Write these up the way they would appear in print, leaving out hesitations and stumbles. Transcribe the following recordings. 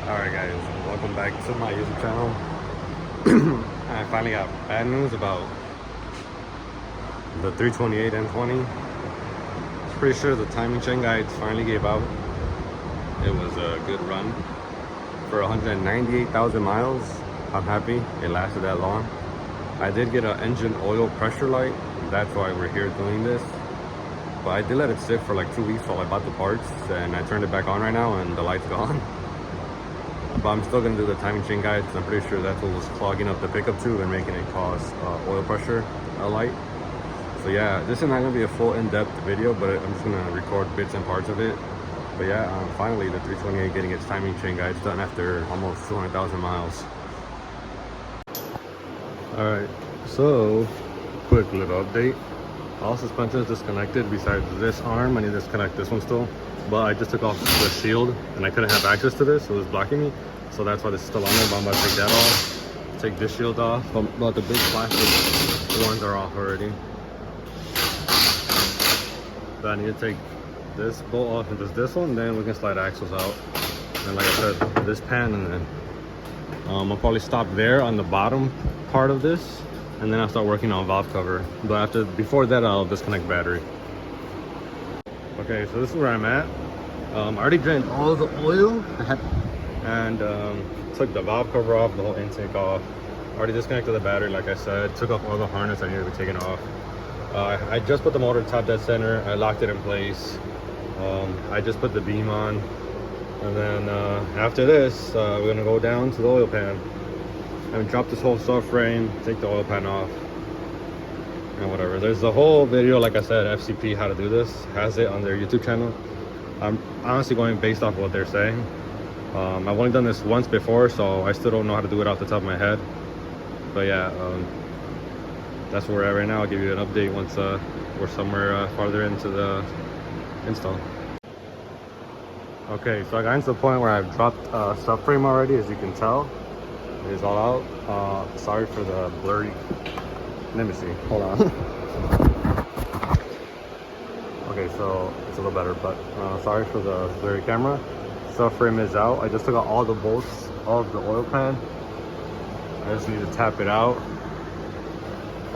Alright guys, welcome back to my YouTube channel. I finally got bad news about the 328 N20. Pretty sure the timing chain guides finally gave out. It was a good run for 198,000 miles. I'm happy it lasted that long. I did get an engine oil pressure light. That's why we're here doing this. But I did let it sit for like 2 weeks while I bought the parts, and I turned it back on right now and the light's gone. But I'm still gonna do the timing chain guide because I'm pretty sure that's what was clogging up the pickup tube and making it cause oil pressure light. So yeah, this is not gonna be a full in-depth video, but I'm just gonna record bits and parts of it. But yeah, finally the 328 getting its timing chain guides done after almost 200,000 miles. All right, so quick little update. All suspensions disconnected besides this arm. I need to disconnect this one still, but I just took off the shield and I couldn't have access to this, so it was blocking me. So that's why this is still on there, but I'm about to take that off, take this shield off. But the big plastic ones are off already. So I need to take this bolt off and just this one, then we can slide axles out. And like I said, this pan, and then I'll probably stop there on the bottom part of this, and then I'll start working on valve cover. But before that, I'll disconnect battery. Okay, so this is where I'm at. I already drained all the oil and took the valve cover off, the whole intake off. Already disconnected the battery, like I said. Took off all the harness I needed to be taken off. I just put the motor top dead center. I locked it in place. I just put the beam on. And then after this, we're gonna go down to the oil pan and drop this whole subframe, take the oil pan off, and whatever. There's a whole video, like I said, FCP how to do this, has it on their YouTube channel. I'm honestly going based off of what they're saying. I've only done this once before, so I still don't know how to do it off the top of my head. But yeah, that's where we're at right now. I'll give you an update once we're somewhere farther into the install. Okay, so I got into the point where I've dropped subframe already, as you can tell. It is all out. Sorry for the blurry. Let me see. Hold on. Okay, so it's a little better, but sorry for the blurry camera. Subframe is out. I just took out all the bolts of the oil pan. I just need to tap it out,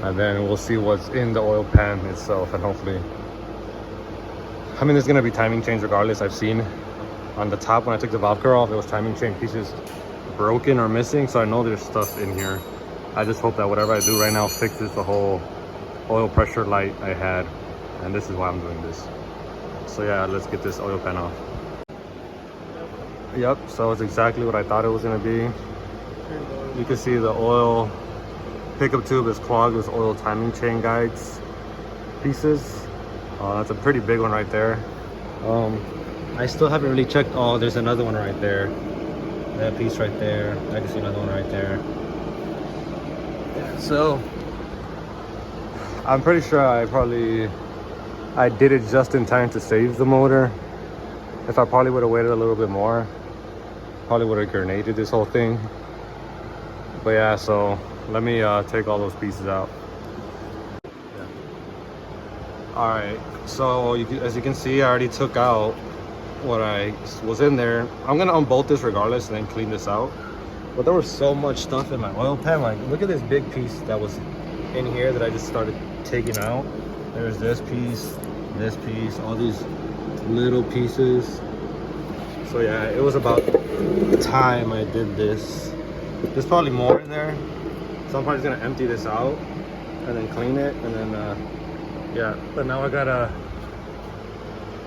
and then we'll see what's in the oil pan itself, and hopefully, I mean, there's gonna be timing chains regardless. I've seen on the top when I took the valve cover off, it was timing chain pieces broken or missing, so I know there's stuff in here. I just hope that whatever I do right now fixes the whole oil pressure light I had, and this is why I'm doing this. So yeah, let's get this oil pan off. Yep, so it's exactly what I thought it was gonna be. You can see the oil pickup tube is clogged with oil timing chain guides pieces. That's a pretty big one right there. I still haven't really checked. Oh, there's another one right there. That piece right there. I can see another one right there. So I'm pretty sure I did it just in time to save the motor. If I probably would have waited a little bit more, probably would have grenaded this whole thing. But yeah, so let me take all those pieces out. All right, so as you can see, I already took out what I was in there. I'm gonna unbolt this regardless and then clean this out. But there was so much stuff in my oil pan. Like, look at this big piece that was in here that I just started taking out. There's this piece, all these little pieces. So yeah, it was about time I did this. There's probably more in there, so I'm probably just gonna empty this out and then clean it, and then yeah. But now I gotta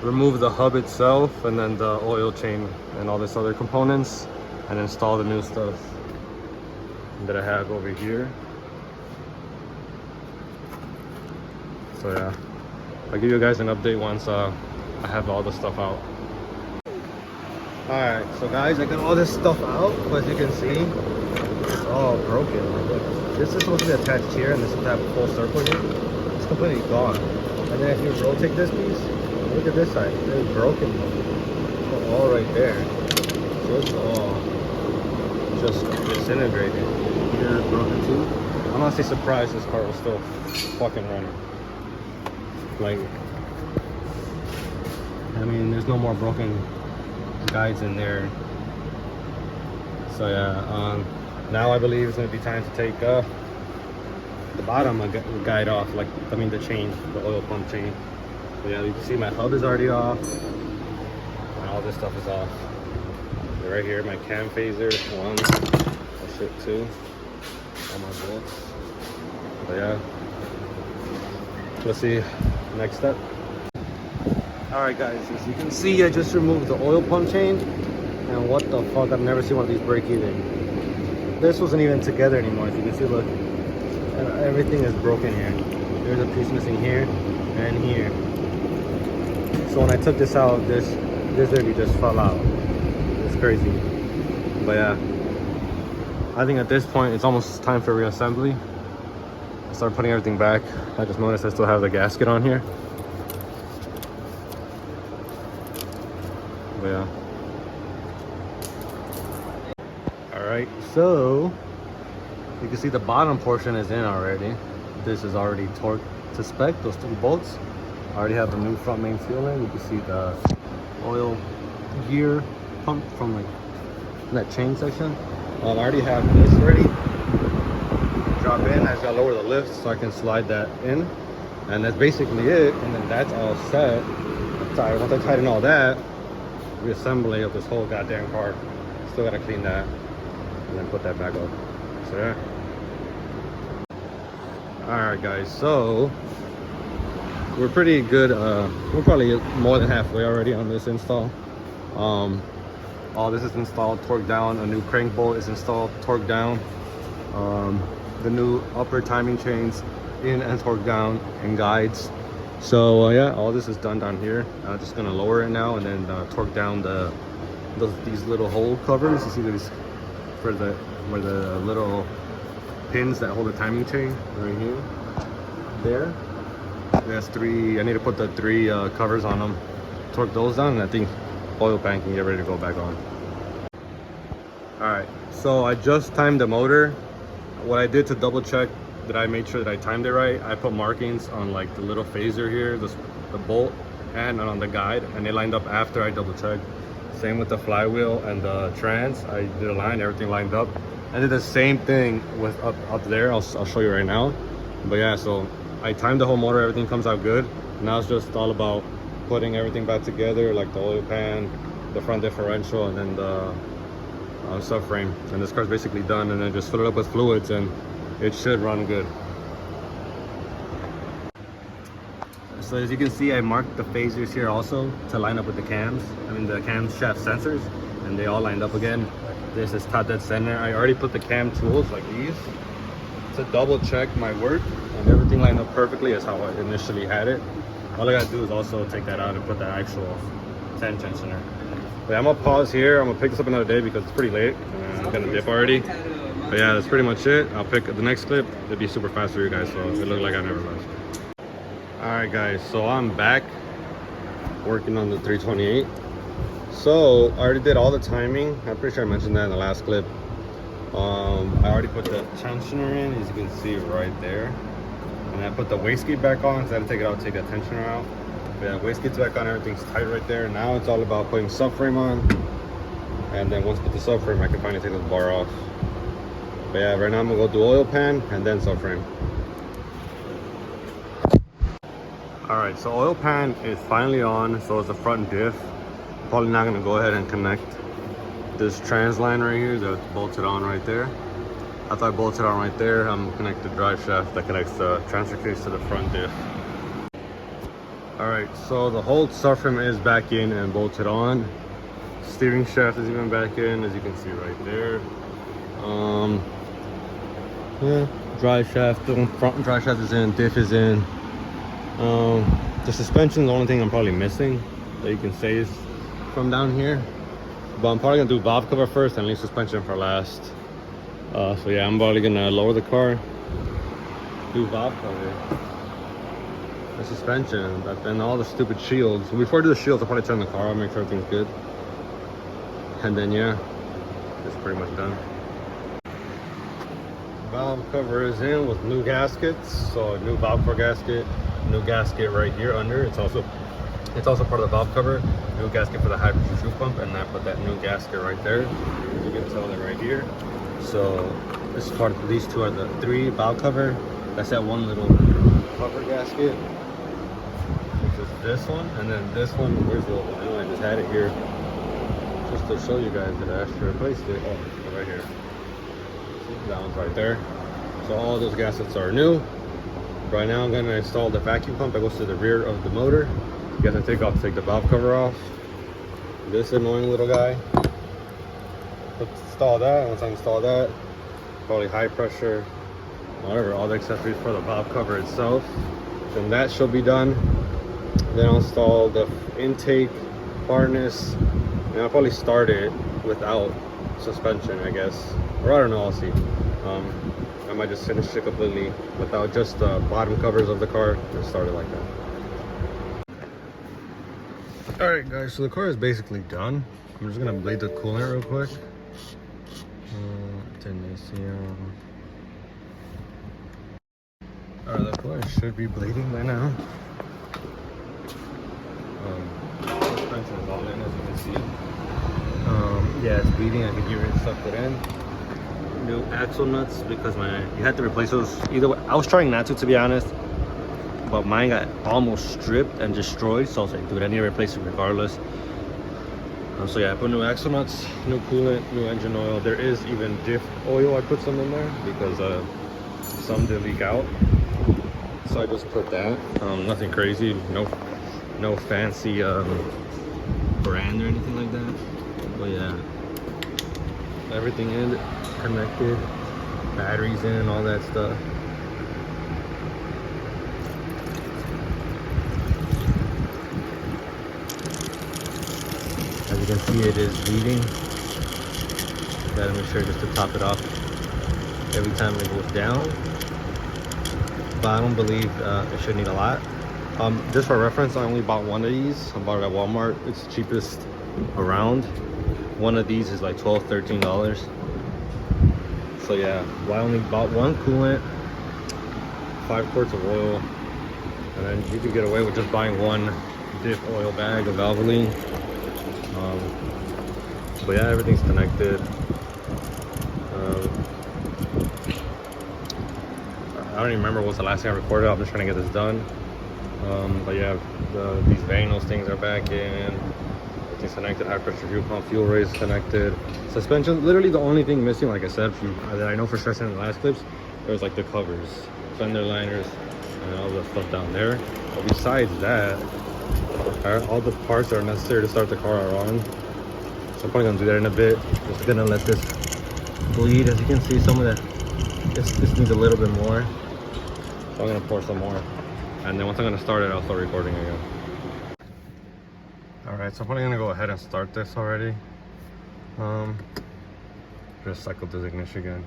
remove the hub itself, and then the oil chain and all this other components, and install the new stuff that I have over here. So yeah, I'll give you guys an update once I have all the stuff out. Alright, so guys, I got all this stuff out, but as you can see, it's all broken. Like, look, this is supposed to be attached here, and this is have a full circle here. It's completely gone. And then if you rotate this piece, look at this side. It's broken. All right there. So it's all just disintegrated. Here it's broken too. I'm honestly surprised this car was still fucking running. Like, I mean, there's no more broken guides in there. So yeah, now I believe it's gonna be time to take the bottom guide off, like I mean the chain, the oil pump chain. So yeah, you can see my hub is already off, and all this stuff is off. Right here, my cam phaser, one, oh shit, two, all my bolts. But yeah, let's see, next step. All right guys, as you can see, I just removed the oil pump chain, and what the fuck, I've never seen one of these break either. This wasn't even together anymore. As you can see, look, and everything is broken here. There's a piece missing here and here. So when I took this out, this literally just fell out. It's crazy. But yeah, I think at this point it's almost time for reassembly. I start putting everything back. I just noticed I still have the gasket on here. But yeah. Alright, so you can see the bottom portion is in already. This is already torqued to spec, those three bolts. I already have the new front main sealing. You can see the oil gear pump from like that chain section. I already have this ready. Drop in, I just gotta lower the lift so I can slide that in. And that's basically it. And then that's all set. Sorry, once I tighten all that, reassembly of this whole goddamn car. Still gotta clean that and then put that back up. So yeah. Alright guys, so we're pretty good. We're probably more than halfway already on this install. All this is installed, torqued down. A new crank bolt is installed, torqued down. The new upper timing chains in and torqued down, and guides. So yeah, all this is done down here. I'm just gonna lower it now and then torque down these little hole covers. You see these where the little pins that hold the timing chain right here. There. There's three. I need to put the three covers on them. Torque those down, and I think oil pan can get ready to go back on. All right. So I just timed the motor. What I did to double check that I made sure that I timed it right, I put markings on like the little phaser here, the bolt, and on the guide, and they lined up after I double checked. Same with the flywheel and the trans. I did a line, everything lined up. I did the same thing with up there. I'll show you right now. But yeah, so I timed the whole motor, everything comes out good. Now it's just all about putting everything back together, like the oil pan, the front differential, and then the subframe. And this car's basically done, and then just fill it up with fluids and it should run good. So as you can see, I marked the phasers here also to line up with the cams. I mean the camshaft sensors, and they all lined up again. This is top dead center. I already put the cam tools like these to double check my work, and everything lined up perfectly as how I initially had it. All I gotta do is also take that out and put the actual 10 tensioner. But I'm gonna pause here. I'm gonna pick this up another day because it's pretty late and I'm gonna dip already. But yeah, that's pretty much it. I'll pick the next clip. It'll be super fast for you guys, so it looked like I never left. All right guys, so I'm back working on the 328. So I already did all the timing. I'm pretty sure I mentioned that in the last clip. I already put the tensioner in, as you can see right there. And I put the wastegate back on, so I had to take it out, take that tensioner out. But yeah, wastegate's back on, everything's tight right there. Now it's all about putting subframe on. And then once I put the subframe, I can finally take the bar off. But yeah, right now I'm gonna go do oil pan and then subframe. All right, so oil pan is finally on, so it's the front diff. Probably not gonna go ahead and connect this trans line right here that's bolted on right there. After I bolt it on right there, I'm gonna connect the drive shaft that connects the transfer case to the front diff. All right, so the whole subframe is back in and bolted on. Steering shaft is even back in, as you can see right there. Yeah, drive shaft, the front drive shaft is in, diff is in. The suspension is the only thing I'm probably missing that you can say is from down here. But I'm probably gonna do valve cover first and leave suspension for last. So yeah, I'm probably gonna lower the car, do valve cover, the suspension, but then all the stupid shields. Before I do the shields, I'll probably turn the car on, make sure everything's good. And then yeah, it's pretty much done. Valve cover is in with new gaskets. So new valve cover gasket, new gasket right here under. It's also It's also part of the valve cover, new gasket for the high pressure fuel pump, and I put that new gasket right there. You can tell it right here. So this is part of, these two are the 3 valve cover. That's that one little cover gasket, which is this one, and then this one, where's the other one? I know I just had it here just to show you guys that I actually replaced it. Oh, right here. See, that one's right there. So all those gaskets are new. Right now I'm going to install the vacuum pump that goes to the rear of the motor. You guys can take the valve cover off. This annoying little guy. Install that. Once I install that, probably high pressure, whatever, all the accessories for the valve cover itself, then that should be done. Then I'll install the intake harness, and I'll probably start it without suspension, I guess, or I don't know, I'll see. I might just finish it completely without just the bottom covers of the car and start it like that. All right, guys, so the car is basically done. I'm just gonna bleed the coolant real quick. Alright, the coolant should be bleeding by now. Suspension is all in, as you can see. Yeah, it's bleeding. I think you already sucked it in. New axle nuts, because you had to replace those either way. I was trying not to be honest, but mine got almost stripped and destroyed, so I was like, dude, I need to replace it regardless. So yeah, I put new axle nuts, new coolant, new engine oil. There is even diff oil. I put some in there because some did leak out, so I just put that. Nothing crazy, no fancy brand or anything like that. But yeah, everything in, connected, batteries in, all that stuff. As you can see, it is bleeding. Gotta make sure just to top it off every time it goes down. But I don't believe it should need a lot. Just for reference, I only bought one of these. I bought it at Walmart. It's the cheapest around. One of these is like $12, $13. So yeah, well, I only bought one coolant, 5 quarts of oil, and then you can get away with just buying one diff oil bag of Valvoline. But yeah, everything's connected. I don't even remember what's the last thing I recorded. I'm just trying to get this done. But yeah, these vanos things are back in. Everything's connected. High pressure fuel pump, fuel raise connected. Suspension, literally the only thing missing, like I said, that I know for sure in the last clips, there was like the covers, fender liners, and all the stuff down there. But besides that, all the parts that are necessary to start the car are on. So I'm probably gonna do that in a bit. Just gonna let this bleed. As you can see, some of that, this needs a little bit more. So I'm gonna pour some more. And then once I'm gonna start it, I'll start recording again. All right, so I'm probably gonna go ahead and start this already. Just cycle this ignition again.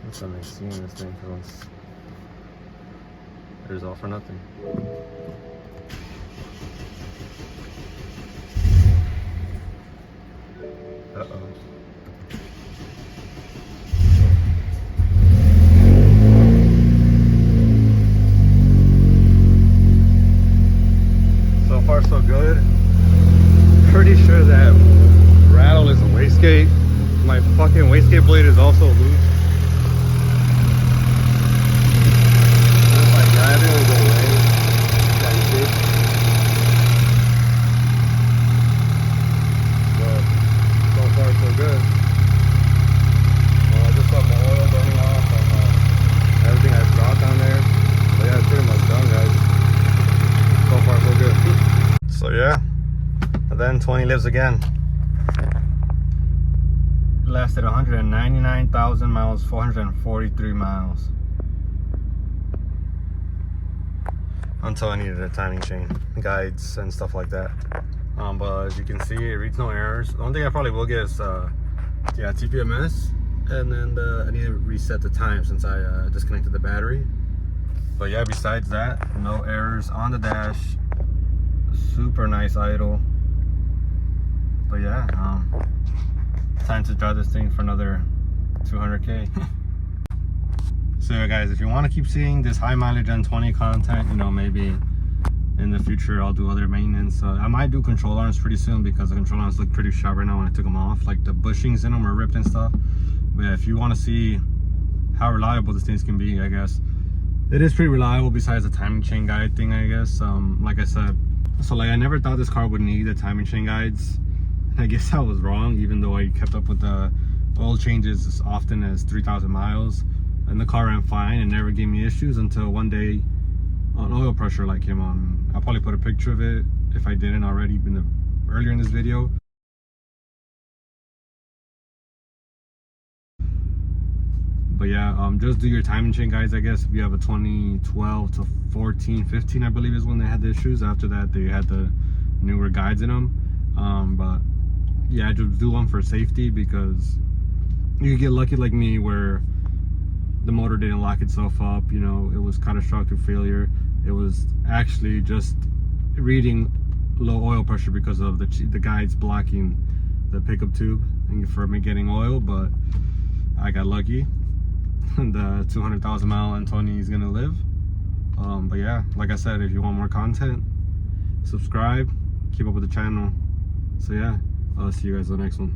That's something seeing this thing for once. It is all for nothing. Uh-oh. So far so good. Pretty sure that rattle is a wastegate. My fucking wastegate blade is also loose. If I grab it, it'll go away. But so far so good. I just saw my oil burning off and everything I dropped down there. But yeah, it's pretty much done, guys. So far so good. So yeah, and then N20 lives again. Lasted 199,000 miles, 443 miles. Until I needed a timing chain, guides, and stuff like that. But as you can see, it reads no errors. The only thing I probably will get is yeah, TPMS, and then I need to reset the time since I disconnected the battery. But yeah, besides that, no errors on the dash. Super nice idle. But yeah, time to drive this thing for another 200K. So yeah, guys, if you want to keep seeing this high mileage N20 content, you know, maybe in the future I'll do other maintenance. I might do control arms pretty soon because the control arms look pretty sharp right now when I took them off. Like the bushings in them are ripped and stuff. But yeah, if you want to see how reliable this things can be, I guess it is pretty reliable besides the timing chain guide thing, I guess. Like I said, so like I never thought this car would need the timing chain guides. I guess I was wrong, even though I kept up with the oil changes as often as 3,000 miles. And the car ran fine and never gave me issues until one day an oil pressure light came on. I'll probably put a picture of it if I didn't already earlier in this video. But yeah, just do your timing chain guides, I guess, if you have a 2012 to 14, 15, I believe is when they had the issues. After that, they had the newer guides in them. But yeah, just do one for safety, because you could get lucky like me where the motor didn't lock itself up, you know, it was catastrophic failure. It was actually just reading low oil pressure because of the guides blocking the pickup tube and for me getting oil. But I got lucky. The 200,000 mile N20 is gonna live. But yeah, like I said, if you want more content, subscribe, keep up with the channel. So yeah, I'll see you guys in the next one.